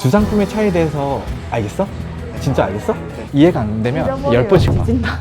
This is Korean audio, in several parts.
두 상품의 차이에 대해서 알겠어? 진짜 알겠어? 이해가 안 되면 잊어버리면 10번씩 봐. 뒤진다.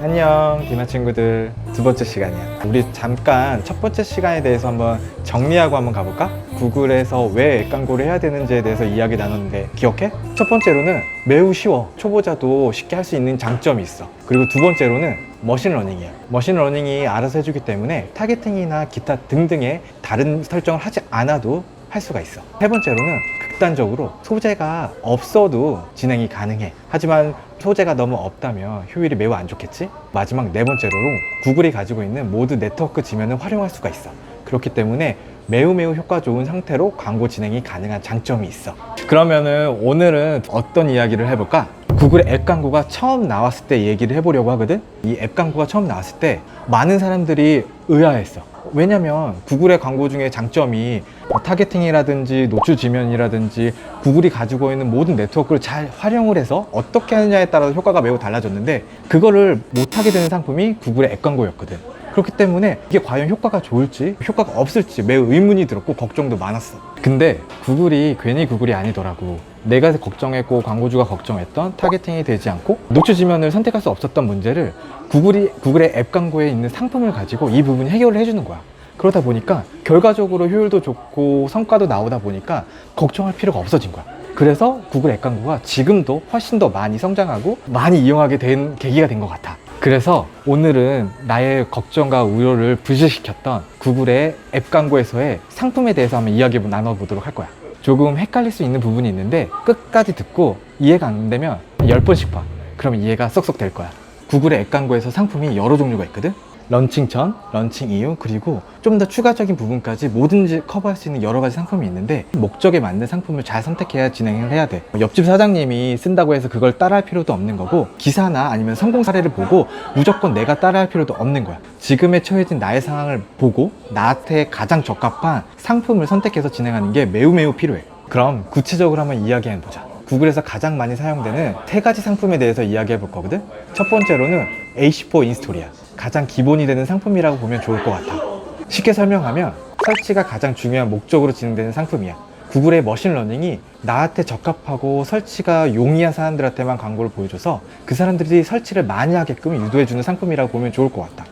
안녕 디마 친구들, 두 번째 시간이야. 우리 잠깐 첫 번째 시간에 대해서 한번 정리하고 한번 가볼까? 구글에서 왜 앱 광고를 해야 되는지에 대해서 이야기 나눴는데 기억해? 첫 번째로는 매우 쉬워. 초보자도 쉽게 할 수 있는 장점이 있어. 그리고 두 번째로는 머신러닝이야. 머신러닝이 알아서 해주기 때문에 타겟팅이나 기타 등등의 다른 설정을 하지 않아도 할 수가 있어. 세 번째로는 극단적으로 소재가 없어도 진행이 가능해. 하지만 소재가 너무 없다면 효율이 매우 안 좋겠지? 마지막 네 번째로는 구글이 가지고 있는 모든 네트워크 지면을 활용할 수가 있어. 그렇기 때문에 매우 효과 좋은 상태로 광고 진행이 가능한 장점이 있어. 그러면은 오늘은 어떤 이야기를 해볼까? 구글의 앱 광고가 처음 나왔을 때 얘기를 해보려고 하거든? 이 앱 광고가 처음 나왔을 때 많은 사람들이 의아했어. 왜냐면 구글의 광고 중에 장점이 타겟팅이라든지 노출 지면이라든지 구글이 가지고 있는 모든 네트워크를 잘 활용을 해서 어떻게 하느냐에 따라서 효과가 매우 달라졌는데 그거를 못하게 되는 상품이 구글의 앱 광고였거든. 그렇기 때문에 이게 과연 효과가 좋을지 효과가 없을지 매우 의문이 들었고 걱정도 많았어. 근데 구글이 괜히 구글이 아니더라고. 내가 걱정했고 광고주가 걱정했던 타겟팅이 되지 않고 노출 지면을 선택할 수 없었던 문제를 구글의 앱 광고에 있는 상품을 가지고 이 부분이 해결을 해주는 거야. 그러다 보니까 결과적으로 효율도 좋고 성과도 나오다 보니까 걱정할 필요가 없어진 거야. 그래서 구글 앱 광고가 지금도 훨씬 더 많이 성장하고 많이 이용하게 된 계기가 된 것 같아. 그래서 오늘은 나의 걱정과 우려를 불식시켰던 구글의 앱 광고에서의 상품에 대해서 한번 이야기 나눠보도록 할 거야. 조금 헷갈릴 수 있는 부분이 있는데 끝까지 듣고 이해가 안 되면 10번씩 봐. 그러면 이해가 쏙쏙 될 거야. 구글의 앱 광고에서 상품이 여러 종류가 있거든? 런칭 전, 런칭 이후, 그리고 좀 더 추가적인 부분까지 뭐든지 커버할 수 있는 여러 가지 상품이 있는데 목적에 맞는 상품을 잘 선택해야 진행을 해야 돼. 옆집 사장님이 쓴다고 해서 그걸 따라할 필요도 없는 거고 기사나 아니면 성공 사례를 보고 무조건 내가 따라할 필요도 없는 거야. 지금에 처해진 나의 상황을 보고 나한테 가장 적합한 상품을 선택해서 진행하는 게 매우 필요해. 그럼 구체적으로 한번 이야기해보자. 구글에서 가장 많이 사용되는 세 가지 상품에 대해서 이야기해 볼 거거든. 첫 번째로는 AC4 인스톨이야. 가장 기본이 되는 상품이라고 보면 좋을 것 같아. 쉽게 설명하면 설치가 가장 중요한 목적으로 진행되는 상품이야. 구글의 머신러닝이 나한테 적합하고 설치가 용이한 사람들한테만 광고를 보여줘서 그 사람들이 설치를 많이 하게끔 유도해주는 상품이라고 보면 좋을 것 같아.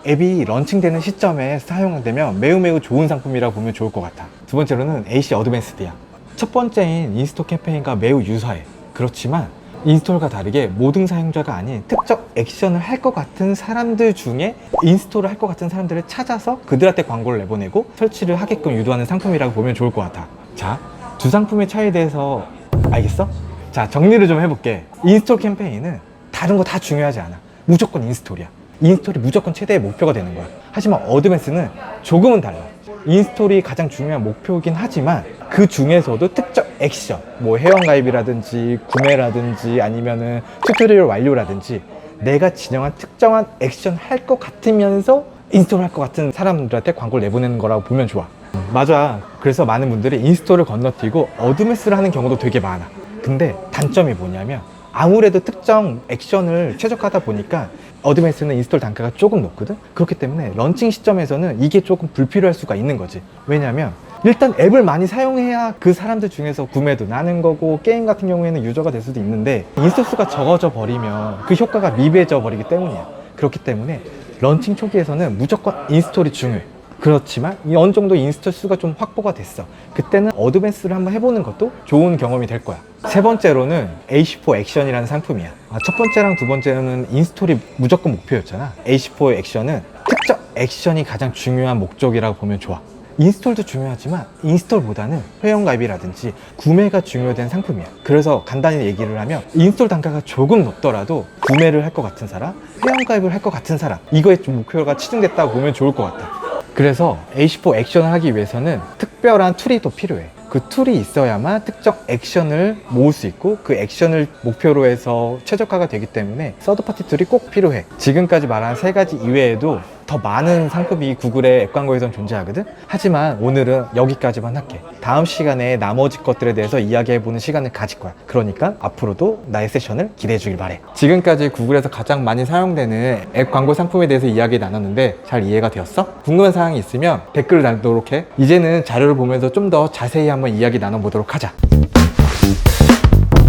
앱이 런칭되는 시점에 사용되면 매우 좋은 상품이라고 보면 좋을 것 같아. 두 번째로는 AC 어드밴스드야. 첫 번째인 인스톨 캠페인과 매우 유사해. 그렇지만 인스톨과 다르게 모든 사용자가 아닌 특정 액션을 할 것 같은 사람들 중에 인스톨을 할 것 같은 사람들을 찾아서 그들한테 광고를 내보내고 설치를 하게끔 유도하는 상품이라고 보면 좋을 것 같아. 자, 두 상품의 차이에 대해서 알겠어? 자, 정리를 좀 해볼게. 인스톨 캠페인은 다른 거 다 중요하지 않아. 무조건 인스톨이야. 인스톨이 무조건 최대의 목표가 되는 거야. 하지만 어드밴스는 조금은 달라. 인스톨이 가장 중요한 목표이긴 하지만 그 중에서도 특정 액션, 뭐 회원가입이라든지 구매라든지 아니면은 튜토리얼 완료라든지 내가 진행한 특정한 액션 할 것 같으면서 인스톨 할 것 같은 사람들한테 광고를 내보내는 거라고 보면 좋아. 맞아. 그래서 많은 분들이 인스톨을 건너뛰고 어드밴스를 하는 경우도 되게 많아. 근데 단점이 뭐냐면 아무래도 특정 액션을 최적화하다 보니까 어드밴스는 인스톨 단가가 조금 높거든? 그렇기 때문에 런칭 시점에서는 이게 조금 불필요할 수가 있는 거지. 왜냐면 일단 앱을 많이 사용해야 그 사람들 중에서 구매도 나는 거고 게임 같은 경우에는 유저가 될 수도 있는데 인스톨 수가 적어져 버리면 그 효과가 미비해져 버리기 때문이야. 그렇기 때문에 런칭 초기에서는 무조건 인스톨이 중요해. 그렇지만 어느 정도 인스톨 수가 좀 확보가 됐어. 그때는 어드밴스를 한번 해보는 것도 좋은 경험이 될 거야. 세 번째로는 AC4 액션이라는 상품이야. 첫 번째랑 두 번째는 인스톨이 무조건 목표였잖아. AC4 액션은 특정 액션이 가장 중요한 목적이라고 보면 좋아. 인스톨도 중요하지만 인스톨보다는 회원가입이라든지 구매가 중요된 상품이야. 그래서 간단히 얘기를 하면 인스톨 단가가 조금 높더라도 구매를 할 것 같은 사람, 회원가입을 할 것 같은 사람, 이거에 좀 목표가 치중됐다고 보면 좋을 것 같아. 그래서 AC4 액션을 하기 위해서는 특별한 툴이 또 필요해. 그 툴이 있어야만 특정 액션을 모을 수 있고 그 액션을 목표로 해서 최적화가 되기 때문에 서드파티 툴이 꼭 필요해. 지금까지 말한 세 가지 이외에도 더 많은 상품이 구글의 앱 광고에선 존재하거든? 하지만 오늘은 여기까지만 할게. 다음 시간에 나머지 것들에 대해서 이야기해보는 시간을 가질 거야. 그러니까 앞으로도 나의 세션을 기대해 주길 바래. 지금까지 구글에서 가장 많이 사용되는 앱 광고 상품에 대해서 이야기 나눴는데 잘 이해가 되었어? 궁금한 사항이 있으면 댓글을 달도록 해. 이제는 자료를 보면서 좀 더 자세히 한번 이야기 나눠보도록 하자.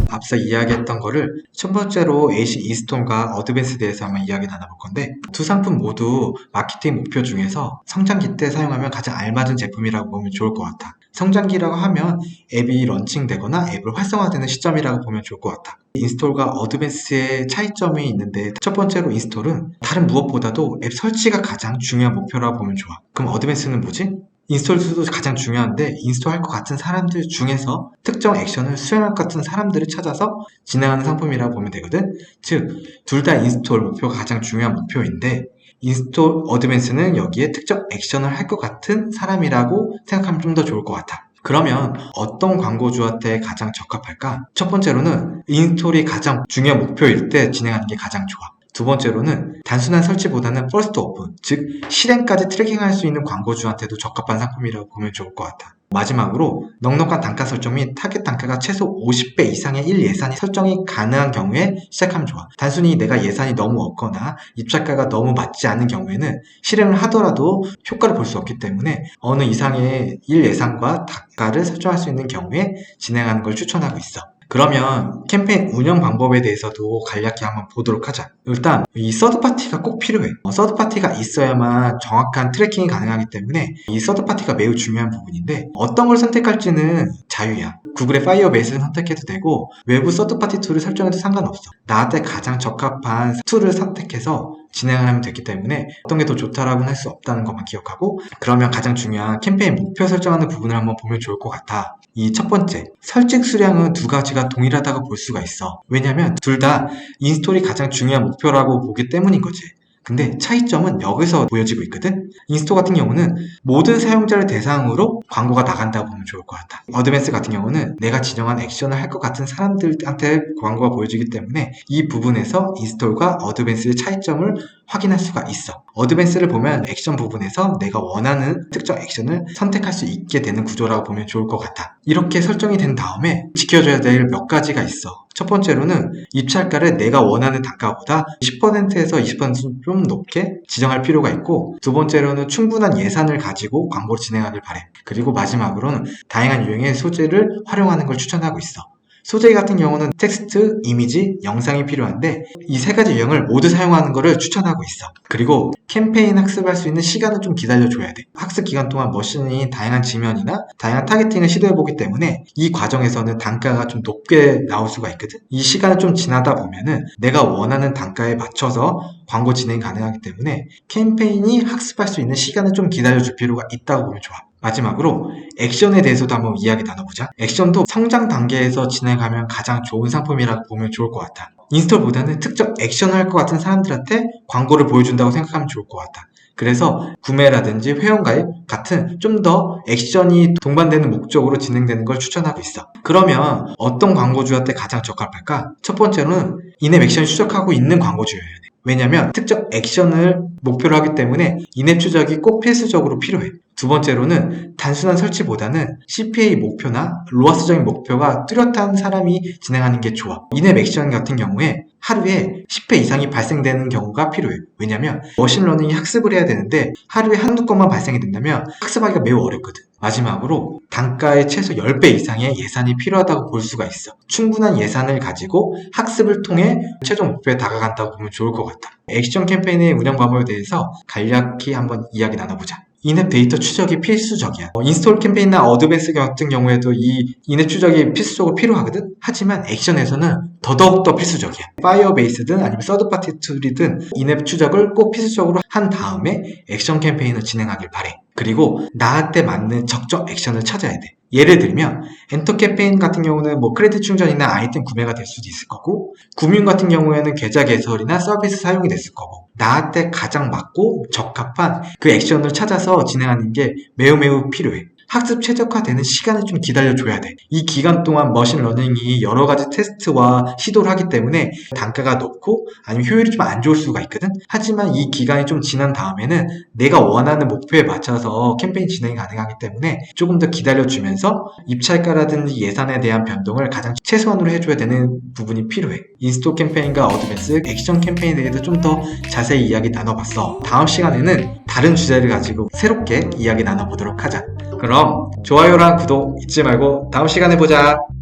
앞서 이야기했던 거를 첫 번째로 AC 이스톤과 어드밴스에 대해서 한번 이야기 나눠볼 건데, 두 상품 모두 마케팅 목표 중에서 성장기 때 사용하면 가장 알맞은 제품이라고 보면 좋을 것 같아. 성장기라고 하면 앱이 런칭되거나 앱을 활성화되는 시점이라고 보면 좋을 것 같아. 인스톨과 어드밴스의 차이점이 있는데, 첫 번째로 인스톨은 다른 무엇보다도 앱 설치가 가장 중요한 목표라고 보면 좋아. 그럼 어드밴스는 뭐지? 인스톨 수도 가장 중요한데, 인스톨할 것 같은 사람들 중에서 특정 액션을 수행할 것 같은 사람들을 찾아서 진행하는 상품이라고 보면 되거든. 즉, 둘 다 인스톨 목표가 가장 중요한 목표인데, 인스톨 어드밴스는 여기에 특정 액션을 할 것 같은 사람이라고 생각하면 좀 더 좋을 것 같아. 그러면 어떤 광고주한테 가장 적합할까? 첫 번째로는 인스톨이 가장 중요한 목표일 때 진행하는 게 가장 좋아. 두 번째로는 단순한 설치보다는 퍼스트 오픈, 즉 실행까지 트래킹할 수 있는 광고주한테도 적합한 상품이라고 보면 좋을 것 같아. 마지막으로 넉넉한 단가 설정 및 타겟 단가가 최소 50배 이상의 1예산이 설정이 가능한 경우에 시작하면 좋아. 단순히 내가 예산이 너무 없거나 입찰가가 너무 맞지 않은 경우에는 실행을 하더라도 효과를 볼 수 없기 때문에 어느 이상의 1예산과 단가를 설정할 수 있는 경우에 진행하는 걸 추천하고 있어. 그러면 캠페인 운영 방법에 대해서도 간략히 한번 보도록 하자. 일단 이 서드파티가 꼭 필요해. 서드파티가 있어야만 정확한 트래킹이 가능하기 때문에 이 서드파티가 매우 중요한 부분인데, 어떤 걸 선택할지는 자유야. 구글의 파이어베이스를 선택해도 되고 외부 서드파티 툴을 설정해도 상관없어. 나한테 가장 적합한 툴을 선택해서 진행을 하면 되기 때문에 어떤 게 더 좋다라고는 할 수 없다는 것만 기억하고, 그러면 가장 중요한 캠페인 목표 설정하는 부분을 한번 보면 좋을 것 같아. 이 첫 번째, 설정 수량은 두 가지가 동일하다고 볼 수가 있어. 왜냐면 둘 다 인스톨이 가장 중요한 목표라고 보기 때문인 거지. 근데 차이점은 여기서 보여지고 있거든. 인스톨 같은 경우는 모든 사용자를 대상으로 광고가 나간다고 보면 좋을 것 같아. 어드밴스 같은 경우는 내가 지정한 액션을 할 것 같은 사람들한테 광고가 보여지기 때문에 이 부분에서 인스톨과 어드밴스의 차이점을 확인할 수가 있어. 어드밴스를 보면 액션 부분에서 내가 원하는 특정 액션을 선택할 수 있게 되는 구조라고 보면 좋을 것 같아. 이렇게 설정이 된 다음에 지켜줘야 될 몇 가지가 있어. 첫 번째로는 입찰가를 내가 원하는 단가보다 10%에서 20%좀 높게 지정할 필요가 있고, 두 번째로는 충분한 예산을 가지고 광고를 진행하길 바래. 그리고 마지막으로는 다양한 유형의 소재를 활용하는 걸 추천하고 있어. 소재 같은 경우는 텍스트, 이미지, 영상이 필요한데 이 세 가지 유형을 모두 사용하는 것을 추천하고 있어. 그리고 캠페인 학습할 수 있는 시간을 좀 기다려줘야 돼. 학습 기간 동안 머신이 다양한 지면이나 다양한 타겟팅을 시도해보기 때문에 이 과정에서는 단가가 좀 높게 나올 수가 있거든. 이 시간을 좀 지나다 보면은 내가 원하는 단가에 맞춰서 광고 진행이 가능하기 때문에 캠페인이 학습할 수 있는 시간을 좀 기다려줄 필요가 있다고 보면 좋아. 마지막으로 액션에 대해서도 한번 이야기 나눠보자. 액션도 성장 단계에서 진행하면 가장 좋은 상품이라고 보면 좋을 것 같아. 인스톨보다는 특정 액션을 할 것 같은 사람들한테 광고를 보여준다고 생각하면 좋을 것 같아. 그래서 구매라든지 회원가입 같은 좀 더 액션이 동반되는 목적으로 진행되는 걸 추천하고 있어. 그러면 어떤 광고주한테 가장 적합할까? 첫 번째로는 인앱 액션을 추적하고 있는 광고주여야 돼. 왜냐면 특정 액션을 목표로 하기 때문에 인앱 추적이 꼭 필수적으로 필요해. 두 번째로는 단순한 설치보다는 CPA 목표나 로아스적인 목표가 뚜렷한 사람이 진행하는 게 좋아. 인앱 액션 같은 경우에 하루에 10회 이상이 발생되는 경우가 필요해. 왜냐면 머신러닝이 학습을 해야 되는데 하루에 한두 건만 발생이 된다면 학습하기가 매우 어렵거든. 마지막으로 단가의 최소 10배 이상의 예산이 필요하다고 볼 수가 있어. 충분한 예산을 가지고 학습을 통해 최종 목표에 다가간다고 보면 좋을 것 같아. 액션 캠페인의 운영 방법에 대해서 간략히 한번 이야기 나눠보자. 인앱 데이터 추적이 필수적이야. 인스톨 캠페인이나 어드밴스 같은 경우에도 이 인앱 추적이 필수적으로 필요하거든. 하지만 액션에서는 더더욱 더 필수적이야. 파이어베이스든 아니면 서드파티 툴이든 인앱 추적을 꼭 필수적으로 한 다음에 액션 캠페인을 진행하길 바래. 그리고 나한테 맞는 적정 액션을 찾아야 돼. 예를 들면 엔터 캠페인 같은 경우는 크레딧 충전이나 아이템 구매가 될 수도 있을 거고, 구민 같은 경우에는 계좌 개설이나 서비스 사용이 됐을 거고, 나한테 가장 맞고 적합한 그 액션을 찾아서 진행하는 게 매우 필요해. 학습 최적화되는 시간을 좀 기다려줘야 돼. 이 기간 동안 머신러닝이 여러 가지 테스트와 시도를 하기 때문에 단가가 높고 아니면 효율이 좀 안 좋을 수가 있거든. 하지만 이 기간이 좀 지난 다음에는 내가 원하는 목표에 맞춰서 캠페인 진행이 가능하기 때문에 조금 더 기다려주면서 입찰가라든지 예산에 대한 변동을 가장 최소한으로 해줘야 되는 부분이 필요해. 인스톨 캠페인과 어드밴스, 액션 캠페인에 대해서 좀 더 자세히 이야기 나눠봤어. 다음 시간에는 다른 주제를 가지고 새롭게 이야기 나눠보도록 하자. 그럼 좋아요랑 구독 잊지 말고 다음 시간에 보자.